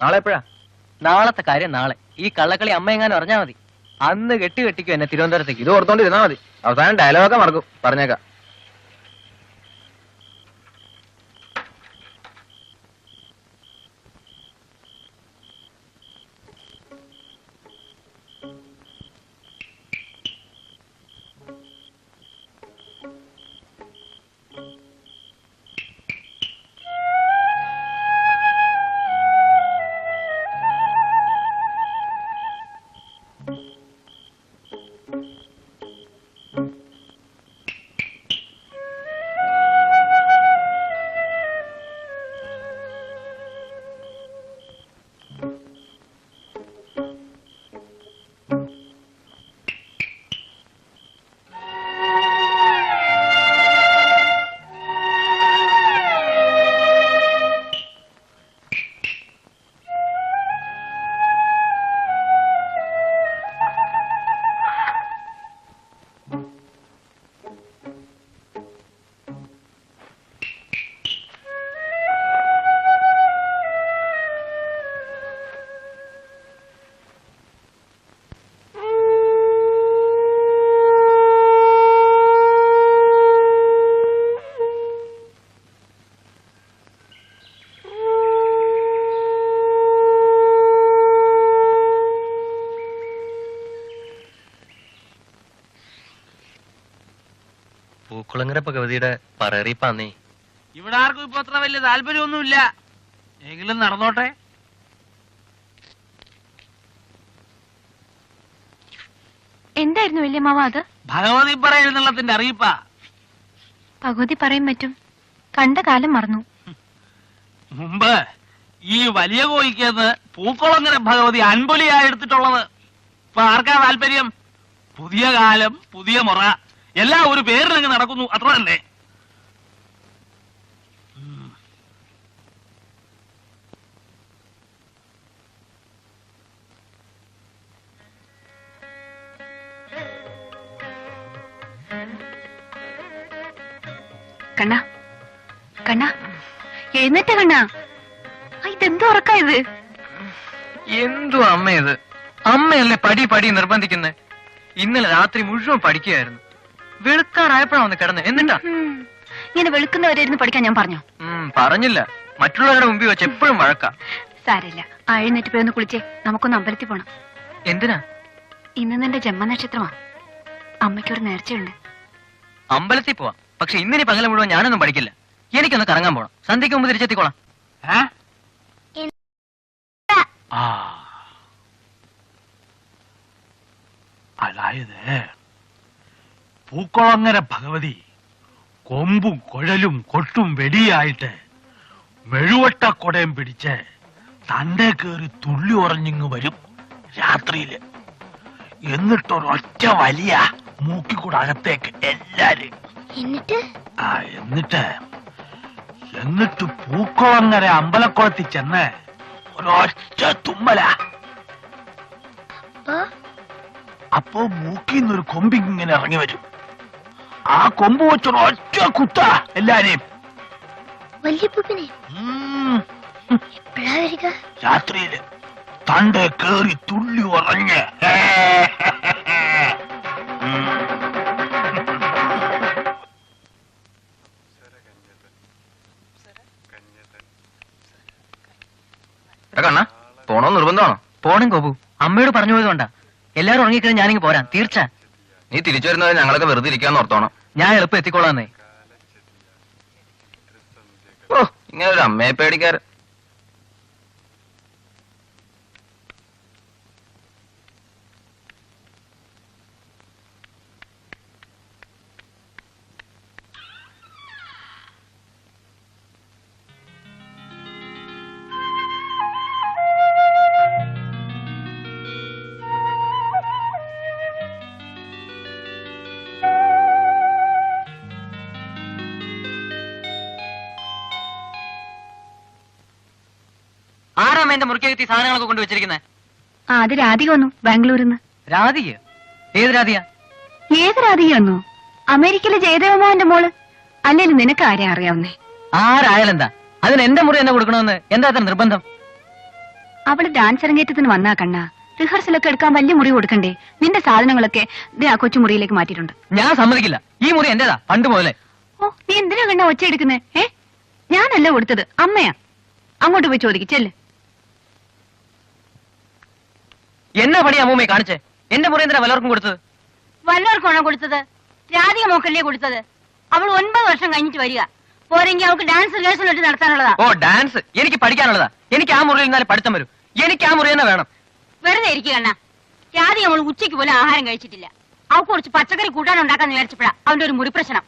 നാളെ എപ്പോഴാ? നാളത്തെ കാര്യം നാളെ. ഈ കള്ളക്കളി അമ്മ എങ്ങാനും അറിഞ്ഞാ മതി. അന്ന് കെട്ടിക്കും എന്നെ തിരുവനന്തപുരത്തേക്ക്. ഇത് ഓർത്തോണ്ടിരുന്നാ മതി. അവസാനം ഡയലോഗൊക്കെ മറക്കും. പറഞ്ഞേക്കാം. പൂക്കുളങ്ങര ഭഗവതിയുടെ പറയറിയിപ്പാന്നേ. ഇവിടെ ആർക്കും ഇപ്പൊ അത്ര വലിയ താല്പര്യമൊന്നുമില്ല. എങ്കിലും നടന്നോട്ടെ. എന്തായിരുന്നു വല്യമ്മാവ അത്? ഭഗവതി പറയുന്നതിന്റെ അറിയിപ്പാ. ഭഗവതി പറയും പറ്റും. കണ്ട കാലം മറന്നു. മുമ്പ് ഈ വലിയ കോയിക്കന്ന് പൂക്കുളങ്ങര ഭഗവതി അൻപൊലിയായി എടുത്തിട്ടുള്ളത്. ഇപ്പൊ ആർക്കാ താല്പര്യം? പുതിയ കാലം, പുതിയ മുറ, എല്ലാം ഒരു പേരിലങ്ങ് നടക്കുന്നു, അത്ര തന്നെ. കണ്ണ കണ്ണ എഴുന്നേറ്റ കണ്ണ. ഇതെന്തോ ഉറക്കായത്? എന്തു അമ്മ ഇത്? അമ്മയല്ലേ പടി പടി നിർബന്ധിക്കുന്നേ. ഇന്നലെ രാത്രി മുഴുവൻ പഠിക്കുകയായിരുന്നു. വെളുക്കാറായപ്പോഴാ ഒന്ന് കിടന്ന്. എന്നിട്ടാ ഇങ്ങനെ വെളുക്കുന്നവരായിരുന്നു പഠിക്കാൻ ഞാൻ പറഞ്ഞു? പറഞ്ഞില്ല. മറ്റുള്ളവരുടെ മുമ്പിൽ വെച്ച് എപ്പോഴും വഴക്കാം. സാരമില്ല. എഴുന്നേറ്റ് പോയി ഒന്ന് കുളിച്ചേ. നമുക്കൊന്ന് അമ്പലത്തിൽ പോണം. എന്തിനാ? ഇന്ന് നിന്റെ ജന്മനക്ഷത്രമാ. അമ്മയ്ക്കൊരു നേർച്ചയുണ്ട്. അമ്പലത്തിൽ പോവാം. പക്ഷെ ഇന്നിനി പകല മുഴുവൻ ഞാനൊന്നും പഠിക്കില്ല. എനിക്കൊന്ന് കറങ്ങാൻ പോണം. സന്ധ്യയ്ക്ക് മുമ്പ് തിരിച്ചെത്തിക്കോളാം. അതായത് പൂക്കുളങ്ങര ഭഗവതി കൊമ്പും കുഴലും കൊട്ടും വെടിയായിട്ട് മെഴുവട്ടക്കൊടയും പിടിച്ച് തന്റെ കയറി തുള്ളി ഉറഞ്ഞിങ്ങ് വരും രാത്രിയില്. എന്നിട്ടൊരൊറ്റ വലിയ മൂക്കിക്കൂടെ അകത്തേക്ക് എല്ലാരും. എന്നിട്ട് പൂക്കുളങ്ങര അമ്പലക്കുളത്തിൽ ചെന്ന് ഒരൊറ്റ തുമ്മല. അപ്പോ മൂക്കിന്നൊരു കൊമ്പിങ്ങനെ ഇറങ്ങി വരും. ആ കൊമ്പ് വെച്ചൊരൊറ്റ കുത്ത എല്ലാരെയും. രാത്രിയില് തന്റെ കേറി തുള്ളി ഉറങ്ങ്. കണ്ണ പോണോ? നിർബന്ധമാണോ? പോണം കോപു. അമ്മയോട് പറഞ്ഞു പോയതുകൊണ്ടാ. എല്ലാരും ഉറങ്ങിക്കഴിഞ്ഞാൽ ഞാനിങ്ങ് പോരാൻ. തീർച്ച. നീ തിരിച്ചു വരുന്നവരെ ഞങ്ങളൊക്കെ വെറുതെ ഇരിക്കാന്ന് ഓർത്തോണം. ഞാൻ എളുപ്പം എത്തിക്കോളാന്നേ. ഓ, ഇങ്ങനെ ഒരു അമ്മയെ പേടിക്കാരൻ. ആരാമ്മ എന്റെ മുറിക്കകത്ത് സാധനങ്ങളൊക്കെ കൊണ്ടുവച്ചിരിക്കുന്നത്? അത് രാധിക വന്നു ബാംഗ്ലൂരിന്ന്. രാധിക? ഏത് രാധിക? ഏത് രാധിക വന്നു? അമേരിക്കയിലെ ജയദേവമോഹന്റെ മോള്. അല്ലേലും നിനക്ക് ആരെയും അറിയാവുന്നേ? ആരായാലെന്താ? അതിന് എന്റെ മുറി എന്നെ കൊടുക്കണമെന്ന് എന്താ അത്ര നിർബന്ധം? അവള് ഡാൻസ് അരങ്ങേറ്റത്തിന് വന്നാ കണ്ണാ. റിഹേഴ്സലൊക്കെ എടുക്കാൻ വലിയ മുറി കൊടുക്കണ്ടേ? നിന്റെ സാധനങ്ങളൊക്കെ ദേ ആ കൊച്ചു മുറിയിലേക്ക് മാറ്റിയിട്ടുണ്ട്. ഞാൻ സമ്മതിക്കില്ല. ഈ മുറി എന്റേതാ പണ്ട് മുതലേ. ഓ, നീ എന്തിനാ കണ്ണാ ഒച്ച എടുക്കുന്നേ? ഞാനല്ല കൊടുത്തത്, അമ്മയാ. അങ്ങോട്ട് പോയി ചോദിക്കും ചെല്ല്. എന്നാ പണി അമ്മൂമ്മയെ കാണിച്ചേ? എന്റെ മുറി എന്തിനാ വല്ലവർക്കും കൊടുത്തത്? വല്ലവർക്കാണോ കൊടുത്തത്? രാധിക മോക്കല്ലേ കൊടുത്തത്. അവൾ 9 വർഷം കഴിഞ്ഞിട്ട് വരിക. പോരെങ്കിൽ അവൾക്ക് ഡാൻസ് റിഹേഴ്സൽ ഇട്ട് നടത്താനുള്ളതാ. ഓ, ഡാൻസ് എനിക്ക് പഠിക്കാനുള്ളതാ. എനിക്ക് ആ മുറിയിൽ നിന്നാലും പഠിത്തം വരും. എനിക്ക് ആ മുറി തന്നെ വേണം. വെറുതെ ഇരിക്കുക കണ്ണാ. രാധിക അവൾ ഉച്ചയ്ക്ക് പോലും ആഹാരം കഴിച്ചിട്ടില്ല. അവൾക്ക് കുറച്ച് പച്ചക്കറി കൂട്ടാൻ ഉണ്ടാക്കാന്ന് വിചാരിച്ചപ്പോഴാ അവന്റെ ഒരു മുറി പ്രശ്നം.